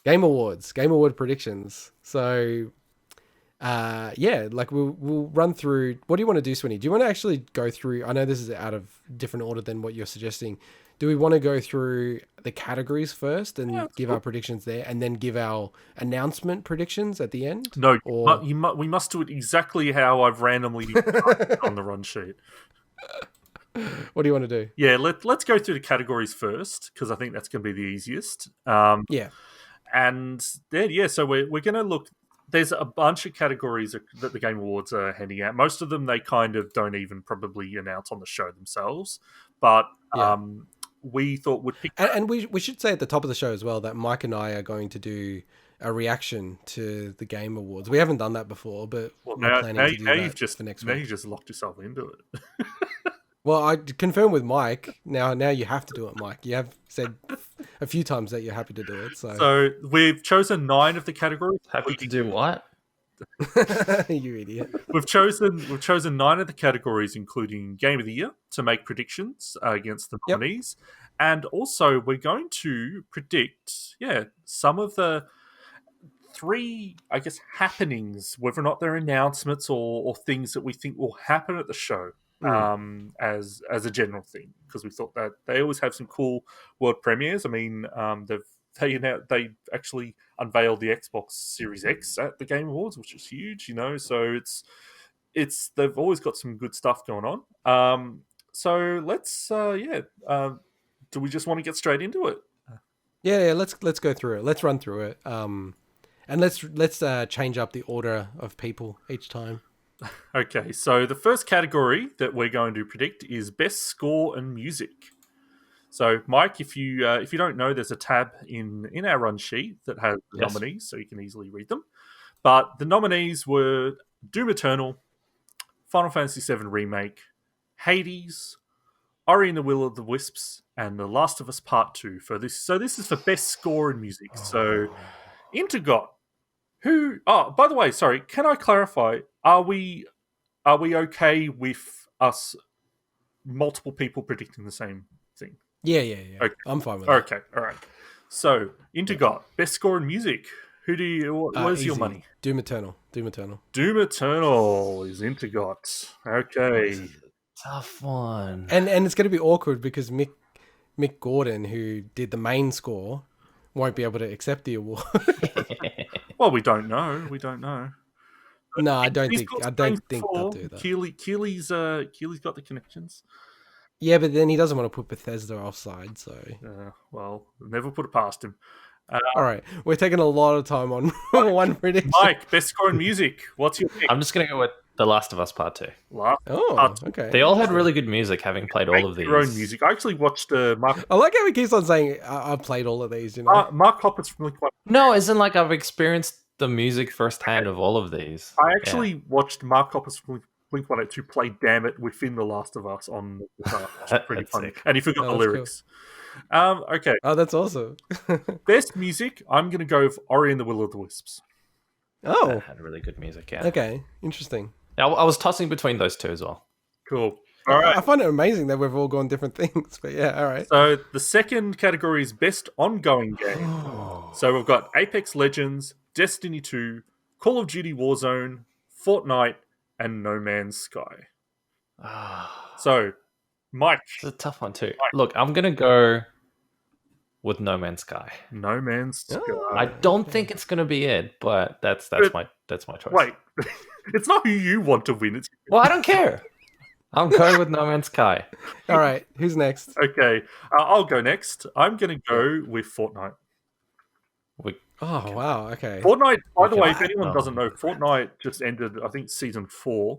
Game Award predictions. So, like we'll run through. What do you want to do, Swinny? Do you want to actually go through? I know this is out of different order than what you're suggesting. Do we want to go through the categories first and give our predictions there, and then give our announcement predictions at the end? No, we must do it exactly how I've randomly on the run sheet. What do you want to do? Yeah, let's go through the categories first, because I think that's going to be the easiest. Yeah. And then, so we're going to look. There's a bunch of categories that the Game Awards are handing out. Most of them they kind of don't even probably announce on the show themselves. But we thought would pick... And we should say at the top of the show as well that Mike and I are going to do a reaction to the Game Awards. We haven't done that before, but we're planning to do that for next week. Now you've just locked yourself into it. Well, I confirmed with Mike. Now you have to do it, Mike. You have said a few times that you're happy to do it. So we've chosen 9 of the categories. Happy to do what? You idiot. We've chosen 9 of the categories, including Game of the Year, to make predictions against the nominees. And also we're going to predict, some of the 3, I guess, happenings, whether or not they're announcements or things that we think will happen at the show. As a general thing, because we thought that they always have some cool world premieres. I mean, they actually unveiled the Xbox Series X at the Game Awards, which is huge, So it's they've always got some good stuff going on. So let's do we just want to get straight into it? Yeah. Let's go through it. Let's run through it. And let's change up the order of people each time. Okay, so the first category that we're going to predict is Best Score and Music. So, Mike, if you don't know, there's a tab in our run sheet that has the nominees, so you can easily read them. But the nominees were Doom Eternal, Final Fantasy VII Remake, Hades, Ori and the Will of the Wisps, and The Last of Us Part 2 for this. So this is for Best Score and Music. So, integot. By the way, sorry, can I clarify? Are we okay with us multiple people predicting the same thing? Yeah. Okay. I'm fine with that. Okay, all right. So, integot, Best Score in Music. Where's your money? Doom Eternal. Doom Eternal is integot. Okay. Tough one. And it's going to be awkward because Mick Gordon, who did the main score, won't be able to accept the award. Well, we don't know. No, I don't think they'll do that. Keighley's got the connections. Yeah, but then he doesn't want to put Bethesda offside, so... well, never put it past him. All right, we're taking a lot of time on one prediction. Mike, Best Score in Music. What's your pick? I'm just going to go with The Last of Us Part 2. Okay. They all had really good music, having played all of these. Their own music. I actually watched Mark... I like how he keeps on saying, I've played all of these, Mark Hoppus from Blink-182. No, isn't like I've experienced the music firsthand of all of these. I actually watched Mark Hoppus from Blink-182 play Damn It within The Last of Us on the guitar. That's pretty funny. Sick. And he forgot the lyrics. Cool. Okay. Oh, that's awesome. Best music, I'm going to go with Ori and the Will of the Wisps. Oh. That had really good music, yeah. Okay, interesting. I was tossing between those two as well. Cool. All right. I find it amazing that we've all gone different things, but yeah, all right. So the second category is Best Ongoing Game. So we've got Apex Legends, Destiny 2, Call of Duty Warzone, Fortnite, and No Man's Sky. So, Mike. It's a tough one too. Look, I'm going to go with No Man's Sky. No Man's Sky. I don't think it's going to be it, but that's my choice. Wait. It's not who you want to win. Well, I don't care. I'm going with No Man's Sky. All right, who's next? Okay, I'll go next. I'm going to go with Fortnite. Oh, wow, okay. Fortnite, by the way, if anyone doesn't know, Fortnite just ended, I think, Season 4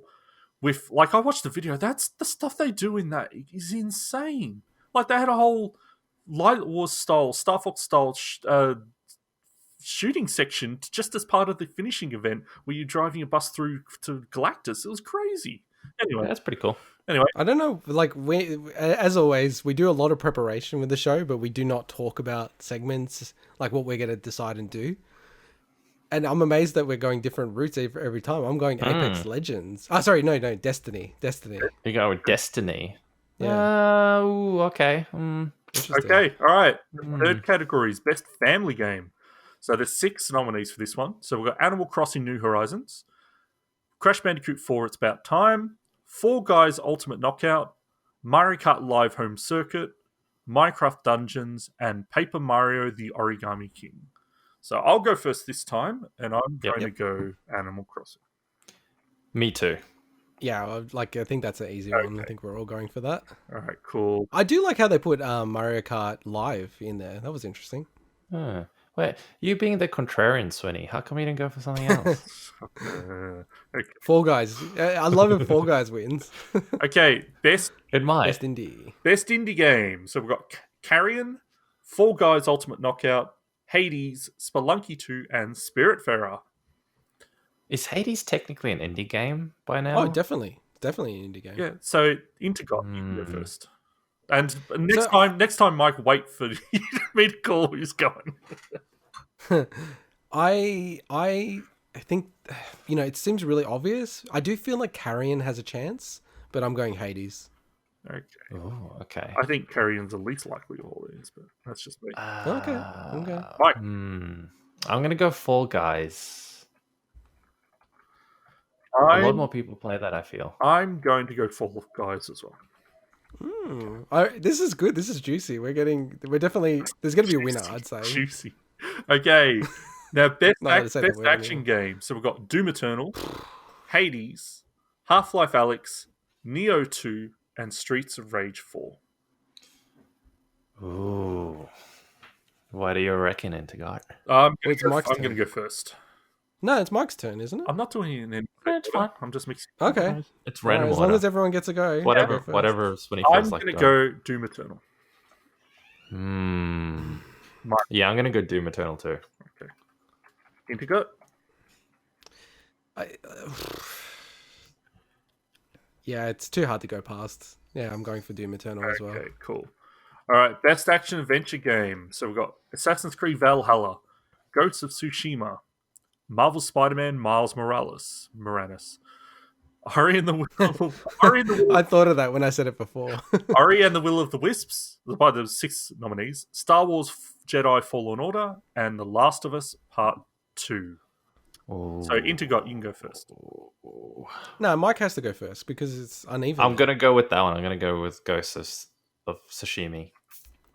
with, I watched the video. That's the stuff they do in that is insane. They had a whole Light Wars style, Star Fox style shooting section just as part of the finishing event where you're driving a bus through to Galactus. It was crazy. Anyway, that's pretty cool. Anyway, I don't know. We, as always, we do a lot of preparation with the show, but we do not talk about segments like what we're going to decide and do. And I'm amazed that we're going different routes every time. I'm going Apex Legends. Sorry, no, Destiny. You go with Destiny. Yeah. Okay. Okay. All right. Third category is Best Family Game. So there's 6 nominees for this one. So we've got Animal Crossing New Horizons, Crash Bandicoot 4 It's About Time, Fall Guys Ultimate Knockout, Mario Kart Live Home Circuit, Minecraft Dungeons, and Paper Mario The Origami King. So I'll go first this time, and I'm going to go Animal Crossing. Me too. Yeah, I think that's an easy one. I think we're all going for that. All right, cool. I do like how they put Mario Kart Live in there. That was interesting. Oh. Wait, you being the contrarian, Swinny, how come you didn't go for something else? Okay. Fall Guys. I love it. Fall Guys wins. Okay, best It might. Best indie game. So we've got Carrion, Fall Guys Ultimate Knockout, Hades, Spelunky 2, and Spiritfarer. Is Hades technically an indie game by now? Oh, definitely. Definitely an indie game. Yeah, so Integot, you can go first. And next time, Mike, wait for me to call who's going. I think, it seems really obvious. I do feel like Carrion has a chance, but I'm going Hades. Okay. Oh, okay. I think Carrion's the least likely of all these, but that's just me. Okay. Mike. I'm going to go Fall Guys. A lot more people play that, I feel. I'm going to go Fall Guys as well. This is good. This is juicy. We're definitely, there's going to be a winner, I'd say. Juicy. Okay. Now, best action anymore. game. So we've got Doom Eternal, Hades, Half-Life Alyx, Neo 2, and Streets of Rage 4. Ooh. What do you reckon, Integot? I'm going Mike's to go first. No, it's Mike's turn, isn't it? I'm not doing it in any It's fine. I'm just mixing. Okay. It's random as long as everyone gets a go. Whatever Swinny feels I'm like. going to go Doom Eternal. Yeah, I'm going to go Doom Eternal too. Okay. Integot? Yeah, it's too hard to go past. Yeah, I'm going for Doom Eternal as well. Okay, cool. All right, best action adventure game. So we've got Assassin's Creed Valhalla, Ghosts of Tsushima, Marvel Spider-Man Miles Morales, Ori and the Will. I thought of that when I said it before. Ori and the Will of the Wisps, by the 6 nominees, Star Wars Jedi Fallen Order, and The Last of Us Part 2. Ooh. So Integot, you can go first. No, Mike has to go first because it's uneven. I'm going to go with that one. I'm going to go with Ghosts of Tsushima.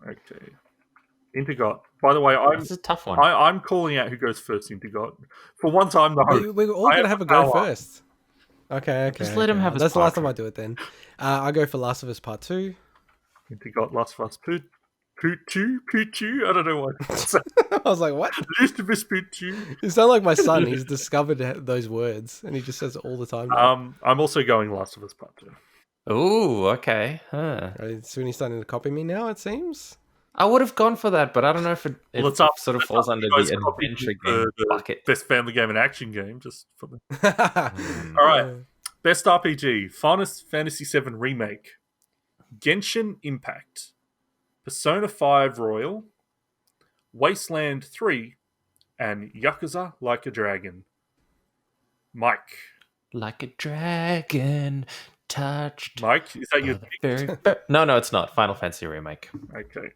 Okay. Integot. By the way, This is a tough one. I'm calling out who goes first, Integot. For one time, the host. We're all going to have a go first. Okay. Just let him have his That's the part. last time I do it then. I go for Last of Us Part 2. Integot, Last of Us Poochu? I don't know what. I was like, what? Last of Us Poochu. You sound like my son. He's discovered those words and he just says it all the time now. I'm also going Last of Us Part 2. Ooh, okay. Huh. Swinny's starting to copy me now, it seems. I would have gone for that, but I don't know if it sort of falls under the adventure game bucket. Best family game and action game, just for the... All right. Best RPG, Final Fantasy VII Remake, Genshin Impact, Persona 5 Royal, Wasteland 3, and Yakuza Like a Dragon. Mike. Like a dragon touched. Mike, is that your No, it's not. Final Fantasy Remake. Okay.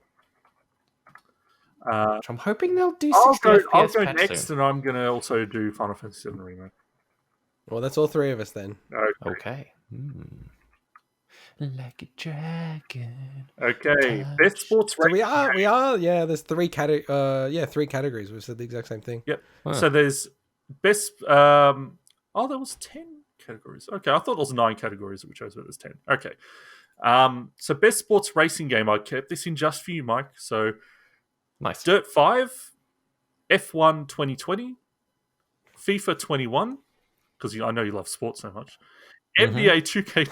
Which I'm hoping they'll do 60 FPS I'll go patch next, soon. and I'm going to also do Final Fantasy VII Remake. Well, that's all three of us then. Okay. Like a dragon. Okay. Best sports So rating. we are. Yeah, there's three categories. We said the exact same thing. Yep. Huh. So there's best. There was 10 categories. Okay, I thought there was 9 categories that we chose, but there's 10. Okay. So best sports racing game. I kept this in just for you, Mike. So Nice. Dirt 5, F1 2020, FIFA 21, because I know you love sports so much, NBA 2K,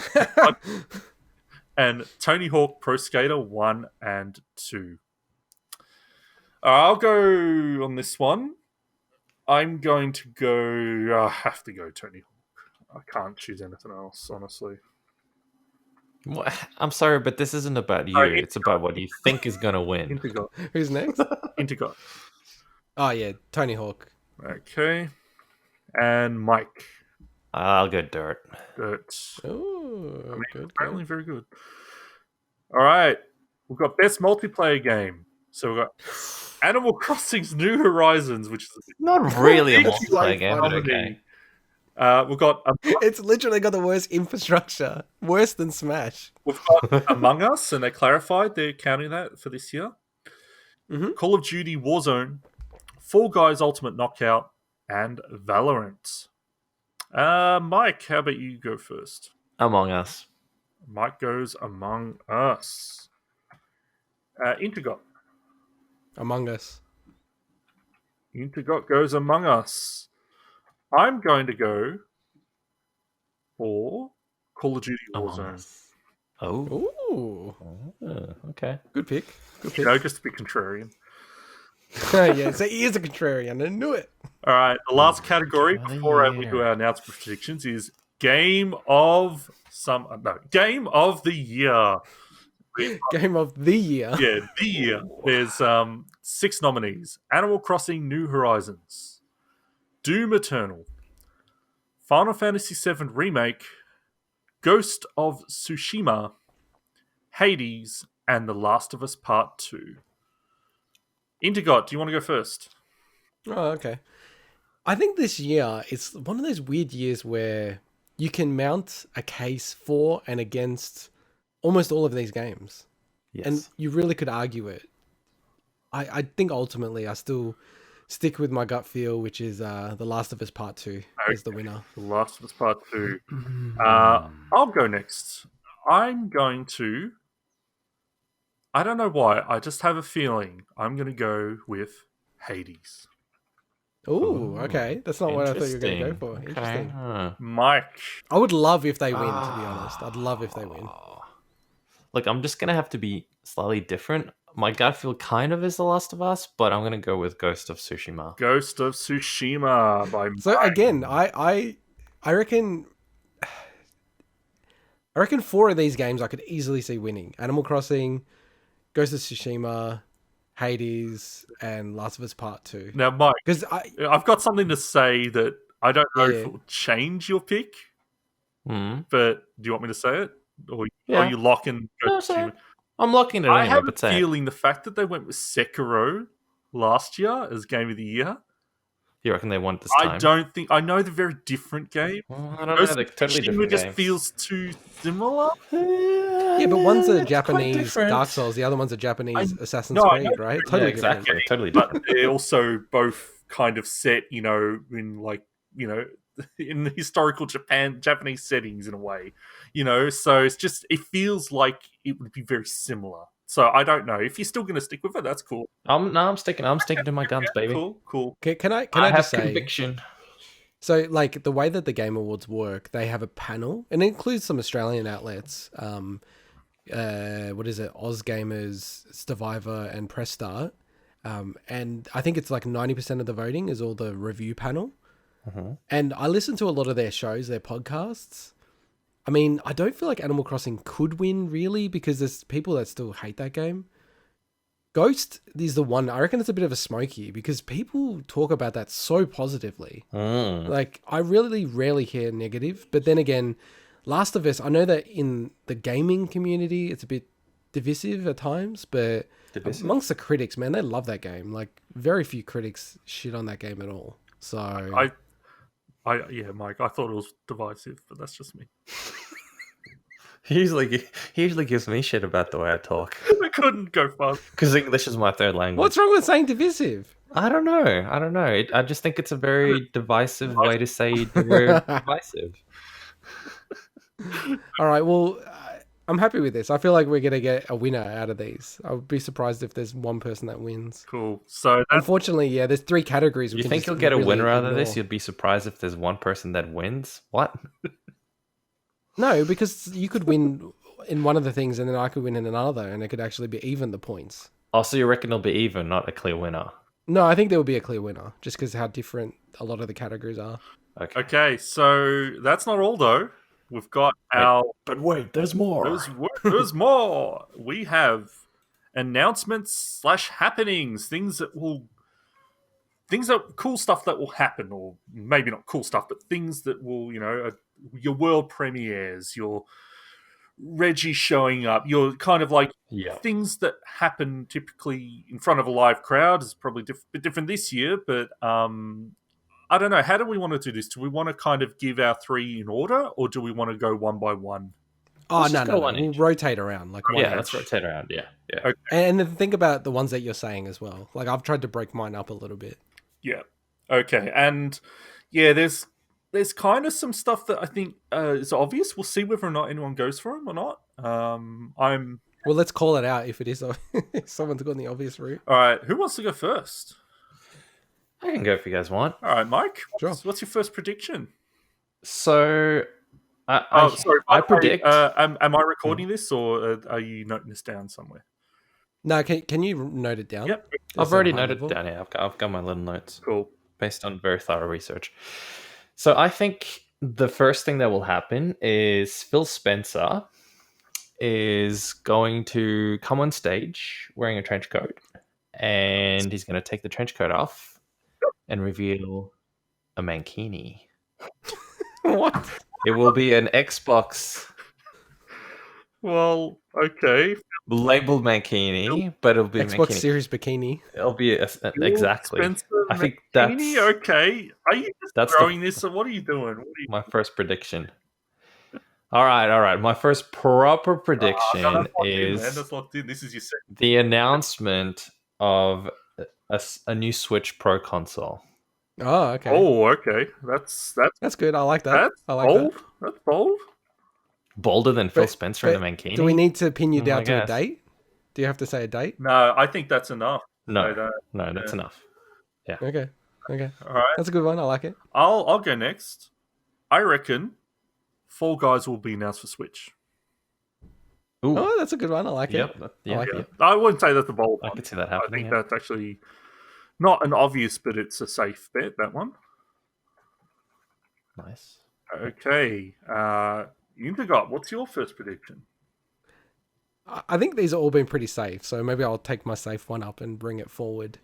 and Tony Hawk Pro Skater 1 and 2. I'll go on this one. I'm going to go... I have to go Tony Hawk. I can't choose anything else, honestly. What? I'm sorry, but this isn't about you. It's about what you think is going to win. Integot. Who's next? Integot. Oh yeah, Tony Hawk. Okay. And Mike. I'll go Dirt. Dirt. Oh, good. Apparently very good. All right. We've got best multiplayer game. So we've got Animal Crossing's New Horizons, which is Not really a It's so multiplayer game, but funny. okay. We've got It's literally got the worst infrastructure, worse than Smash. Among Us, and they clarified they're counting that for this year. Mm-hmm. Call of Duty Warzone, Fall Guys Ultimate Knockout, and Valorant. Mike, how about you go first? Among Us. Mike goes Among Us. Integot. Among Us. Integot goes Among Us. I'm going to go for Call of Duty Among Warzone. Us. Oh. Ooh. Okay. Good pick. Good pick. You know, just to be contrarian. Yeah, so he is a contrarian. I knew it. All right, the last category Try before we here. do our announcement predictions is Game of Game of the Year. Game of the year. Yeah, the year. There's 6 nominees: Animal Crossing: New Horizons, Doom Eternal, Final Fantasy VII Remake, Ghost of Tsushima, Hades, and The Last of Us Part 2. Integot, do you want to go first? Oh, okay. I think this year it's one of those weird years where you can mount a case for and against almost all of these games. Yes. And you really could argue it. I think ultimately I still stick with my gut feel, which is The Last of Us Part 2 is the winner. The Last of Us Part 2. I'll go next. I'm going to... I don't know why. I just have a feeling I'm going to go with Hades. Ooh, okay. That's not what I thought you were going to go for. Okay. Interesting. Mike. I would love if they win, to be honest. I'd love if they win. Look, I'm just going to have to be slightly different. My gut feel kind of is The Last of Us, but I'm going to go with Ghost of Tsushima. Ghost of Tsushima by Mike. So again, I reckon 4 of these games I could easily see winning. Animal Crossing, Ghost of Tsushima, Hades, and Last of Us Part 2. Now, Mike, Because I've got something to say that I don't know if Yeah. it will change your pick, Hmm. but do you want me to say it? Or Yeah. are you locking No, Ghost of say Tsushima? it. I'm locking it I anyway, have a but say it. feeling the fact that they went with Sekiro last year as Game of the Year, You reckon they want this I time? don't think... I know they're very different games. Well, I don't know. Ghost They're of totally Tsushima different just games. feels too similar. yeah, but one's a Japanese Dark Souls, the other one's a Japanese Assassin's no, I know. Creed, right? Yeah, Totally exactly. different. Totally But different. they're also both kind of set, in in historical Japanese settings in a way, so it's just, it feels like it would be very similar. So I don't know. If you're still going to stick with it, that's cool. I'm sticking to my guns, baby. Cool. Can I I just have say, conviction. so like the way that the Game Awards work, they have a panel, and it includes some Australian outlets. What is it? Oz Gamers, Survivor, and Press Start. And I think it's like 90% of the voting is all the review panel. And I listen to a lot of their shows, their podcasts. I mean, I don't feel like Animal Crossing could win really, because there's people that still hate that game. Ghost is the one, I reckon it's a bit of a smoky, because people talk about that so positively. Like, I really rarely hear negative, but then again, Last of Us, I know that in the gaming community, it's a bit divisive at times, but amongst the critics, man, they love that game. Like, very few critics shit on that game at all. So Yeah, Mike, I thought it was divisive, but that's just me. He usually gives me shit about the way I talk. I couldn't go fast. Because English is my third language. what's wrong with saying divisive? I don't know. I just think it's a very divisive way to say the word divisive. All right, well, I'm happy with this. I feel like we're going to get a winner out of these. I would be surprised if there's one person that wins. Cool. So Unfortunately, yeah, there's 3 categories. You think you'll get a winner out of this? You'd be surprised if there's one person that wins? What? No, because you could win in one of the things and then I could win in another, and it could actually be even the points. Oh, so you reckon it'll be even, not a clear winner? No, I think there will be a clear winner, just because how different a lot of the categories are. Okay, so that's not all though. We've got But wait, there's more. There's more. We have announcements / happenings, cool stuff that will happen, or maybe not cool stuff, but things that will, your world premieres, your Reggie showing up. You're kind of like Yeah. things that happen typically in front of a live crowd is probably a bit different this year, but I don't know. How do we want to do this? Do we want to kind of give our 3 in order, or do we want to go one by one? Oh, Let's no, just no, go no. one We'll each. rotate around like one Yeah, each. let's rotate around. Yeah. Okay. And then think about the ones that you're saying as well. Like I've tried to break mine up a little bit. Yeah. Okay. And yeah, there's kind of some stuff that I think is obvious. We'll see whether or not anyone goes for them or not. I'm Well, let's call it out if it is. If someone's gone the obvious route. all right. Who wants to go first? I can go if you guys want. All right, Mike. Sure. What's your first prediction? So, Sorry. I predict. Am I recording this, or are you noting this down somewhere? No, can you note it down? Yep. I've Is already it high noted level? it down here. I've got my little notes Cool. based on very thorough research. So I think the first thing that will happen is Phil Spencer is going to come on stage wearing a trench coat, and he's going to take the trench coat off and reveal a mankini. What? It will be an Xbox Well, okay. labeled mankini, but it'll be a Xbox mankini. Series bikini. It'll be exactly. Spencer I think Mankini? that's Okay. Are you just that's throwing this, or what are you doing? my first prediction. All right. My first proper prediction No, that's locked in, man. is That's locked in. This is your second. the announcement of a new Switch Pro console. Oh, okay. Oh, okay. That's That's good. I like that. that's I like bold. that. That's bold. Bolder than Phil But- Spencer in the but mankini. Do we need to pin you I down to a guess. date? Do you have to say a date? No, I think that's enough. No, I don't- no, that's yeah. enough. Okay. All right. That's a good one. I like it. I'll go next. I reckon Fall Guys will be announced for Switch. Ooh, Oh, that's a good one. I like it. yep, yeah, like Yeah. it. I wouldn't say that's a bold I one. could see that I happening. think yeah. that's actually not an obvious, but it's a safe bet, that one. Nice. Okay. Integot, what's your first prediction? I think these have all been pretty safe, so maybe I'll take my safe one up and bring it forward.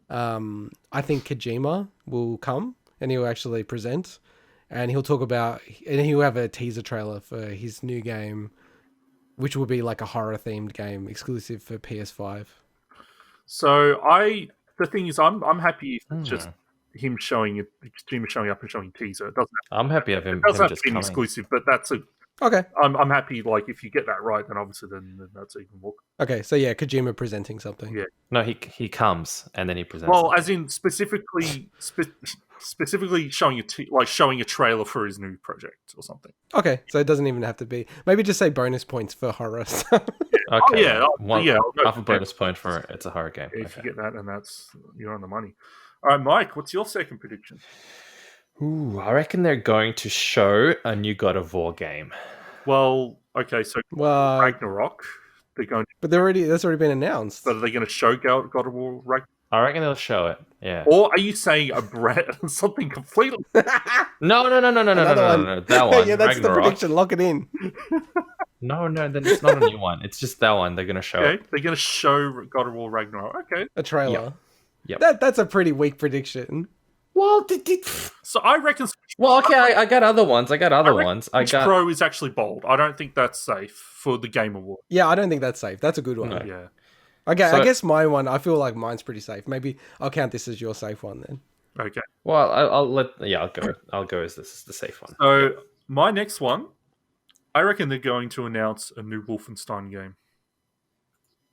I think Kojima will come and he'll actually present, and he'll talk about, and he'll have a teaser trailer for his new game, which will be like a horror themed game exclusive for PS5. So the thing is, I'm happy if it's just him showing it, Kojima showing up and showing teaser. It doesn't I'm happy of him, it doesn't him have just to be coming. exclusive, but that's a. Okay. I'm happy. Like if you get that right, then obviously then that's even more. Okay. So yeah, Kojima presenting something. Yeah. No, he comes and then he presents. Well, it. as in specifically showing showing a trailer for his new project or something. Okay. So it doesn't even have to be. Maybe just say bonus points for horror. Okay, yeah, I'll go half a for bonus point for it's a horror game. If Okay. you get that, and you're on the money. All right, Mike, what's your second prediction? Ooh, I reckon they're going to show a new God of War game. Well, okay, so Well, Ragnarok. They're going, but that's already been announced. but are they going to show God of War Ragnarok? I reckon they'll show it. Yeah. Or are you saying something completely? No. Another one. That one. Yeah, that's the Ragnarok. prediction. Lock it in. No, then it's not a new one. It's just that one. They're gonna show Okay, it. they're going to show God of War Ragnarok. Okay, A trailer. Yep. That's a pretty weak prediction. Well, so I reckon okay. I got other ones. I Switch got. Pro is actually bold. I don't think that's safe for the Game Award. Yeah, I don't think that's safe. That's a good one. No. Yeah. Okay, So- I guess my one, I feel like mine's pretty safe. Maybe I'll count this as your safe one then. Okay. Well, I'll go as this is the safe one. So my next one, I reckon they're going to announce a new Wolfenstein game.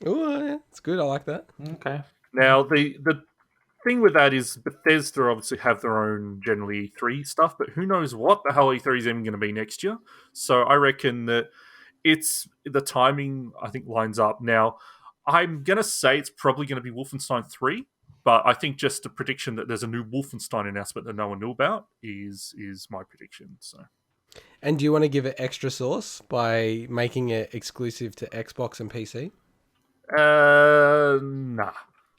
Oh, yeah, it's good. I like that. Okay. Now the thing with that is Bethesda obviously have their own generally E3 stuff, but who knows what the hell E3 is even going to be next year. So I reckon that it's the timing I think lines up. Now I'm gonna say it's probably going to be Wolfenstein 3, but I think just a prediction that there's a new Wolfenstein announcement that no one knew about is my prediction. So And do you want to give it extra sauce by making it exclusive to Xbox and PC? nah.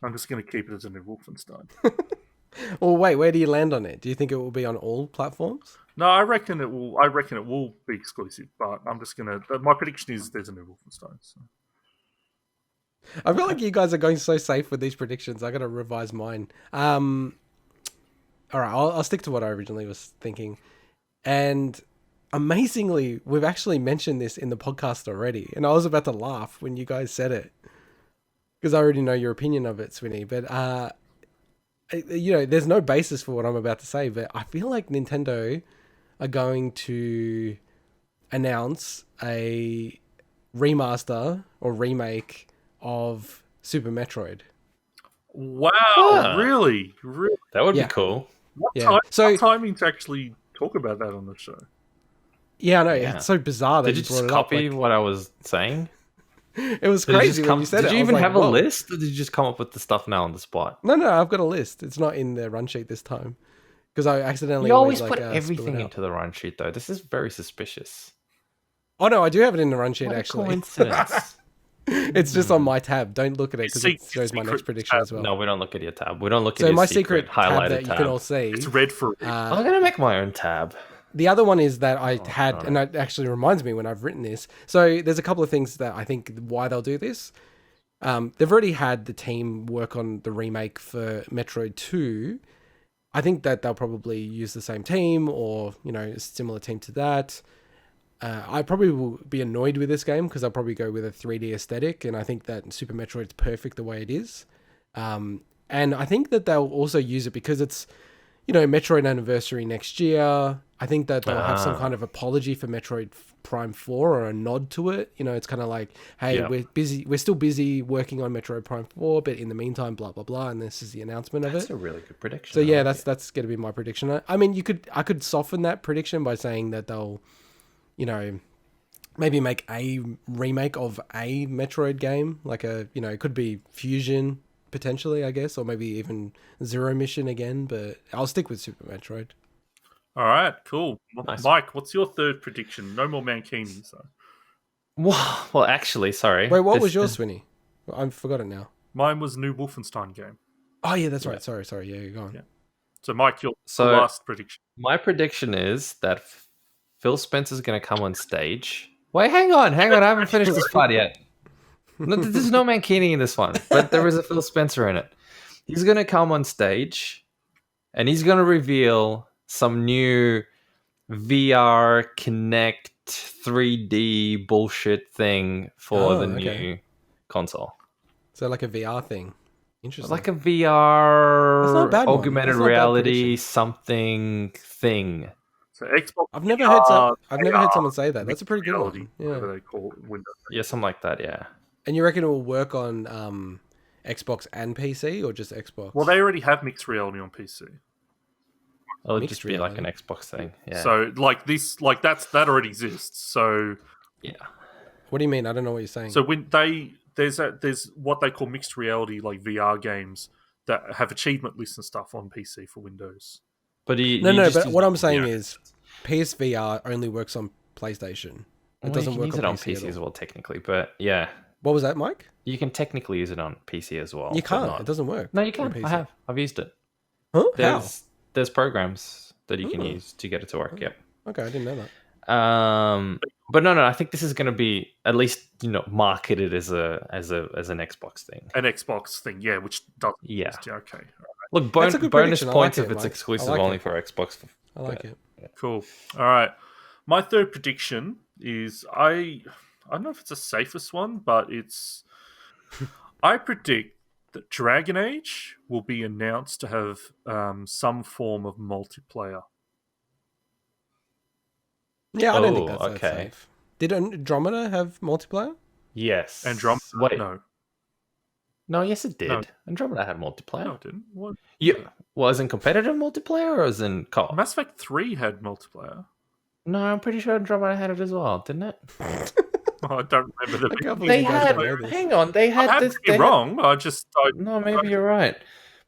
I'm just going to keep it as a new Wolfenstein. Or wait, where do you land on it? Do you think it will be on all platforms? No, I reckon it will. I reckon it will be exclusive, but I'm just gonna. My prediction is there's a new Wolfenstein. So. I feel like you guys are going so safe with these predictions. I got to revise mine. All right, I'll stick to what I originally was thinking, and amazingly, we've actually mentioned this in the podcast already, and I was about to laugh when you guys said it because I already know your opinion of it, Swinny. But there's no basis for what I'm about to say, but I feel like Nintendo are going to announce a remaster or remake of Super Metroid. Wow, really? That would be cool. What timing to actually talk about that on the show? Yeah, I know. Yeah. It's so bizarre that Did you just copy what I was saying? It was crazy when you said it. Did you even have a list, or did you just come up with the stuff now on the spot? No, I've got a list. It's not in the run sheet this time because I accidentally. You always put everything into the run sheet, though. This is very suspicious. Oh no, I do have it in the run sheet what actually. Coincidence. It's just on my tab. Don't look at it because it shows my next prediction as well. No, we don't look at your tab. We don't look at your my secret highlighted tab that you can all see. It's red for. I'm gonna make my own tab. The other one is that I had, and it actually reminds me when I've written this. So there's a couple of things that I think why they'll do this. They've already had the team work on the remake for Metroid 2. I think that they'll probably use the same team or, a similar team to that. I probably will be annoyed with this game because I'll probably go with a 3D aesthetic, and I think that Super Metroid's perfect the way it is. And I think that they'll also use it because it's, Metroid anniversary next year. I think that they'll have some kind of apology for Metroid Prime 4 or a nod to it. It's kind of like, hey, we're still busy working on Metroid Prime 4, but in the meantime, blah, blah, blah. And this is the announcement of it. That's a really good prediction. So yeah, that's going to be my prediction. I mean, I could soften that prediction by saying that they'll, maybe make a remake of a Metroid game. Like it could be Fusion potentially, I guess, or maybe even Zero Mission again, but I'll stick with Super Metroid. All right, cool. Nice. Mike, what's your third prediction? No more Mankinis, though. Well, actually, sorry. Wait, what was yours, Swinny? I've forgotten now. Mine was a new Wolfenstein game. Oh, yeah, that's right. Sorry. Yeah, you're going. Yeah. So, Mike, your last prediction. My prediction is that Phil Spencer's going to come on stage. Wait, hang on. I haven't finished this part yet. No, there's no Mankini in this one, but there is a Phil Spencer in it. He's going to come on stage, and he's going to reveal some new VR Kinect 3D bullshit thing for the new console. So like a VR thing. Interesting. Like a VR augmented reality something thing. So Xbox. I've never heard someone say that. That's a pretty good one. Yeah. Whatever they call it, Windows. Yeah, something like that. Yeah. And you reckon it will work on Xbox and PC or just Xbox? Well, they already have mixed reality on PC. It'll just be like an Xbox thing. Yeah. So that already exists. So yeah. What do you mean? I don't know what you're saying. So when there's what they call mixed reality like VR games that have achievement lists and stuff on PC for Windows. But but what I'm saying is PSVR only works on PlayStation. It doesn't work on PC as well, technically. But yeah. What was that, Mike? You can technically use it on PC as well. You can't. It doesn't work. No, you can. I've used it. Huh? How? There's programs that you can use to get it to work. Yep. Okay, I didn't know that. But no, I think this is going to be at least marketed as an Xbox thing. An Xbox thing, yeah, which doesn't. Yeah. Exist. Yeah, okay. Look, bonus points if it's exclusive only for Xbox. I like it. Cool. All right. My third prediction is I don't know if it's the safest one, but it's I predict that Dragon Age will be announced to have some form of multiplayer. Yeah, I don't think that's that safe. Did Andromeda have multiplayer? Yes. Andromeda? Wait. No. No, yes it did. No. Andromeda had multiplayer. No, it didn't. What? Yeah. Was in competitive multiplayer or was in co-op? Mass Effect 3 had multiplayer. No, I'm pretty sure Andromeda had it as well, didn't it? I don't remember They had. Hang on, they had. I have wrong. No, maybe you're right.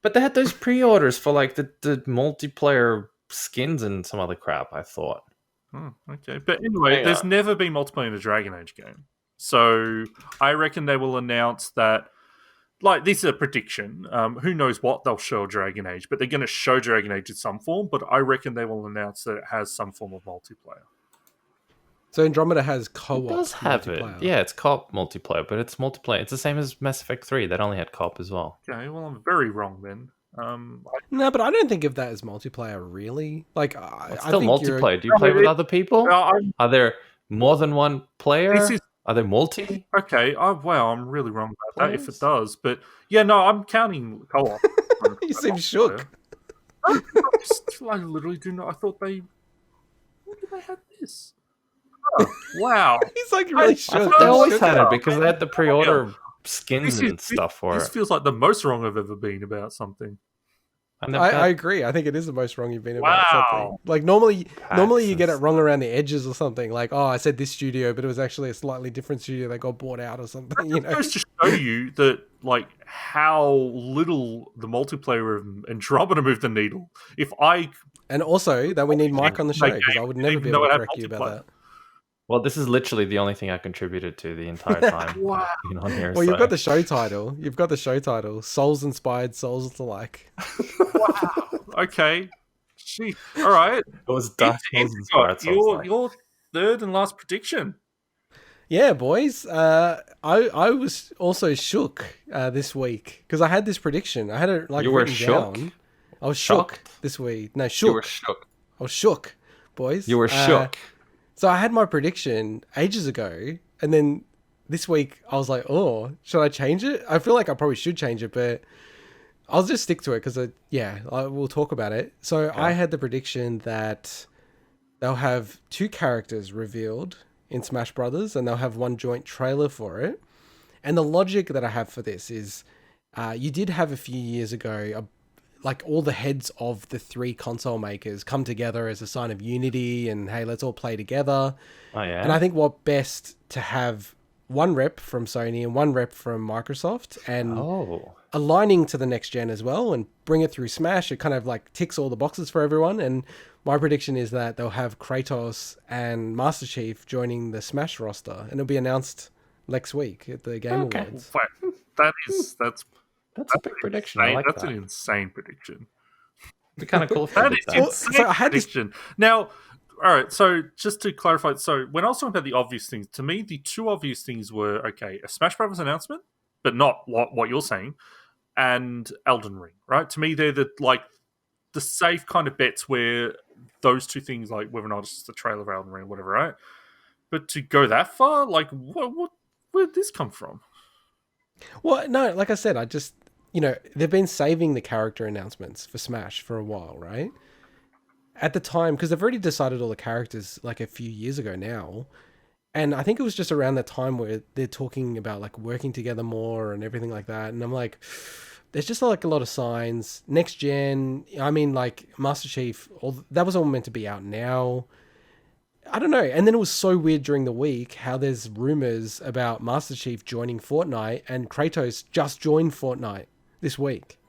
But they had those pre-orders for like the multiplayer skins and some other crap. I thought. Okay, but anyway, there's never been multiplayer in a Dragon Age game, so I reckon they will announce that. Like, this is a prediction. Who knows what they'll show Dragon Age, but they're going to show Dragon Age in some form. But I reckon they will announce that it has some form of multiplayer. So Andromeda has co-op. It does have it. Yeah, it's co-op multiplayer, but it's multiplayer. It's the same as Mass Effect 3 that only had co-op as well. Okay, well, I'm very wrong then. No, but I don't think of that as multiplayer, really. Like, It's I still think multiplayer. Do you play with other people? Are there more than one player? Are there multi? Okay. Oh, wow, I'm really wrong about that if it players? does. But yeah, no, I'm counting co-op. You seem shook. I literally do not. I thought they. When did they have this? Oh, wow. He's like really I shook. thought they He's always shook had it up. because they had the pre-order skins and stuff for This it. feels like the most wrong I've ever been about something. I agree. I think it is the most wrong you've been about Wow. something. Like normally you and get it wrong around the edges or something. Like, oh, I said this studio, but it was actually a slightly different studio that got bought out or something. You It know, goes to show you that, like, how little the multiplayer of Andromeda moved the needle. If I and also that we need Mike on the show because I would never be able to correct you about that. Well, this is literally the only thing I contributed to the entire time. Wow. Being on here, Well, you've got the show title. You've got the show title. Souls inspired, souls alike. Wow. Okay. Gee. All right. It was Dark Souls inspired. Your third and last prediction. Yeah, boys. I was also shook this week because I had this prediction. I had it like You were written shook? down. I was shook this week. No, shook. You were shook. I was shook, boys. You were shook. So I had my prediction ages ago, and then this week I was like, "Oh, should I change it?" I feel like I probably should change it, but I'll just stick to it because, we'll talk about it. So I had the prediction that they'll have 2 characters revealed in Smash Brothers, and they'll have one joint trailer for it. And the logic that I have for this is, you did have a few years ago, like all the heads of the 3 console makers come together as a sign of unity and hey, let's all play together. Oh yeah. And I think what best to have one rep from Sony and one rep from Microsoft and aligning to the next gen as well and bring it through Smash. It kind of like ticks all the boxes for everyone. And my prediction is that they'll have Kratos and Master Chief joining the Smash roster and it'll be announced next week at the Game Awards. That's a big prediction. I like that's that. an insane prediction. It'd be kind of cool if That they is did that. insane So I had this- prediction. Now, all right, so just to clarify, so when I was talking about the obvious things, to me, the 2 obvious things were, okay, a Smash Brothers announcement, but not what you're saying, and Elden Ring, right? To me, they're the safe kind of bets where those 2 things, like whether or not it's just a trailer of Elden Ring or whatever, right? But to go that far, like, where did this come from? Well, no, like I said, I just, they've been saving the character announcements for Smash for a while, right? At the time, because they've already decided all the characters like a few years ago now. And I think it was just around that time where they're talking about like working together more and everything like that. And I'm like, there's just like a lot of signs. Next gen, I mean, like Master Chief, that was all meant to be out now. I don't know. And then it was so weird during the week how there's rumors about Master Chief joining Fortnite and Kratos just joined Fortnite this week.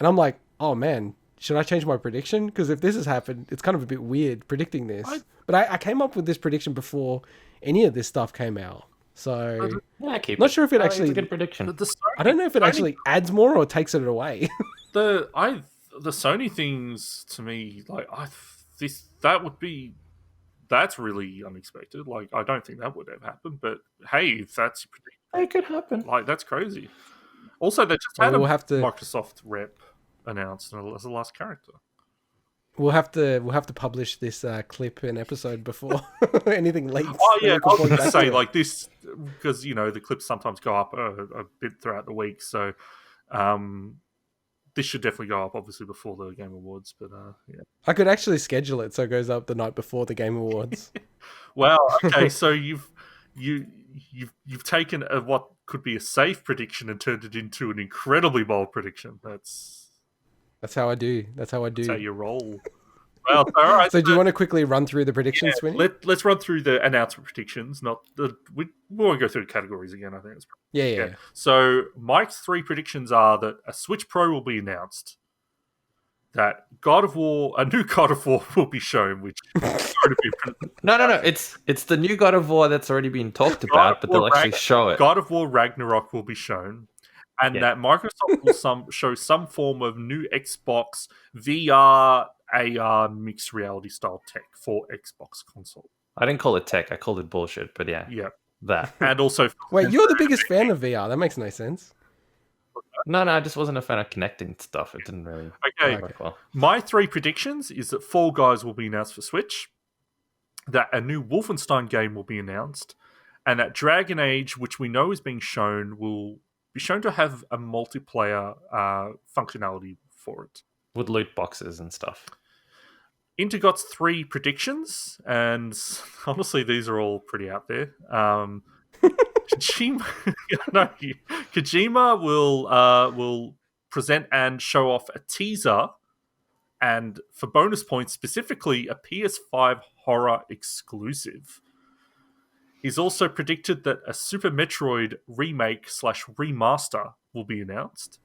And I'm like, oh man, should I change my prediction? Because if this has happened, it's kind of a bit weird predicting this. But I came up with this prediction before any of this stuff came out. So not sure if it actually... It's a good prediction. I don't know if it actually adds more or takes it away. The Sony things, to me, like, that's really unexpected. Like, I don't think that would have happened. But hey, if that's your prediction, it could happen. Like, that's crazy. Also, they just had we'll a have to... Microsoft rep announced as the last character. We'll have to publish this clip and episode before anything leaks. Oh yeah, I was going to say to like this because the clips sometimes go up a bit throughout the week, so this should definitely go up obviously before the Game Awards. But yeah, I could actually schedule it so it goes up the night before the Game Awards. Wow. Okay, so you've taken what could be a safe prediction and turned it into an incredibly bold prediction. That's how I do. That's how you roll. Well, all right. So do you want to quickly run through the predictions, Swinny? Let's run through the announcement predictions. We won't go through the categories again. I think it's yeah. So Mike's 3 predictions are that a Switch Pro will be announced, that a new God of War will be shown, which is going to be No. It's the new God of War that's already been talked about, but they'll actually show it. God of War Ragnarok will be shown. And that Microsoft will show some form of new Xbox VR, AR, mixed reality style tech for Xbox console. I didn't call it tech. I called it bullshit. But yeah, that. And also, wait, you're the biggest fan of VR. That makes no sense. No, I just wasn't a fan of connecting stuff. It didn't really work well. My 3 predictions is that Fall Guys will be announced for Switch, that a new Wolfenstein game will be announced, and that Dragon Age, which we know is being shown, will be shown to have a multiplayer functionality for it. With loot boxes and stuff. Integot's 3 predictions, and honestly, these are all pretty out there. Kojima will present and show off a teaser, and for bonus points, specifically a PS5 horror exclusive. He's also predicted that a Super Metroid remake / remaster will be announced.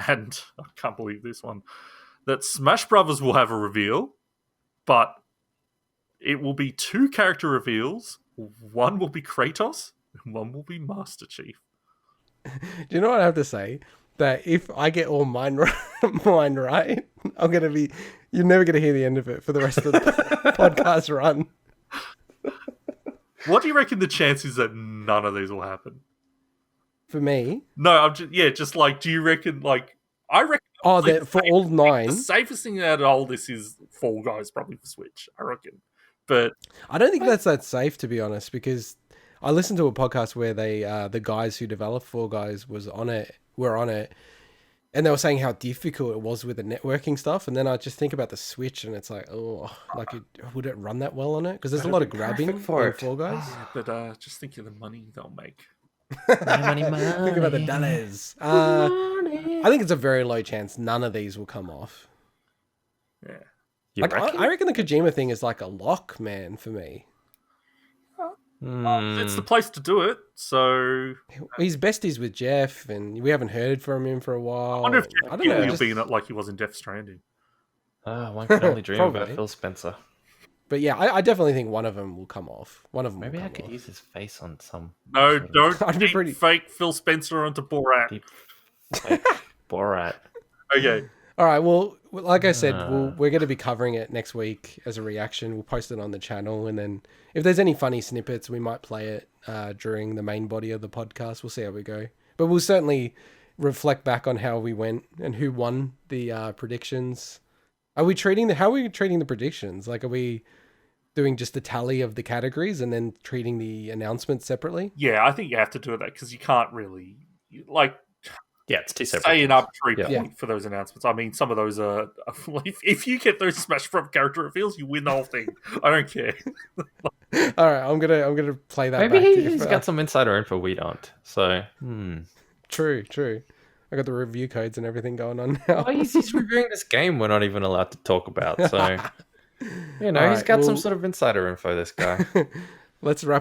And I can't believe this one. That Smash Brothers will have a reveal, but it will be 2 character reveals. One will be Kratos, and one will be Master Chief. Do you know what I have to say? That if I get all mine right, I'm going to be... You're never going to hear the end of it for the rest of the podcast run. What do you reckon the chances that none of these will happen? For me? No, I'm just like, do you reckon, like... I reckon... Oh, for all 9? The safest thing out of all this is Fall Guys, probably for Switch, I reckon. But I don't think that's that safe, to be honest, because I listened to a podcast where they, the guys who developed Fall Guys were on it, and they were saying how difficult it was with the networking stuff. And then I just think about the Switch, and it's like, would it run that well on it? Because there's a lot of grabbing for Fall Guys. But just think of the money they'll make. Money. Think about the dollars. I think it's a very low chance none of these will come off. Yeah. I reckon the Kojima thing is like a lock, man, for me. It's the place to do it, so... He's besties with Geoff, and we haven't heard from him for a while. I wonder if he'll be in it like he was in Death Stranding. One can only dream about Phil Spencer. But yeah, I definitely think one of them will come off. Maybe I could use his face on some... No, don't deep fake Phil Spencer onto Borat. Deep fake Borat. Okay. All right, well, like I said, we're going to be covering it next week as a reaction. We'll post it on the channel, and then if there's any funny snippets, we might play it during the main body of the podcast. We'll see how we go. But we'll certainly reflect back on how we went and who won the predictions. How are we treating the predictions? Like, are we doing just a tally of the categories and then treating the announcements separately? Yeah, I think you have to do that because you can't really... Yeah, it's 2 separate. Say an arbitrary point for those announcements. I mean, some of those are... If you get those Smash Bros. Character reveals, you win the whole thing. I don't care. All right, I'm gonna play that. Maybe he's got some insider info we don't. So, True. I got the review codes and everything going on now. Well, he's reviewing this game we're not even allowed to talk about. So, he's got some sort of insider info, this guy. Let's wrap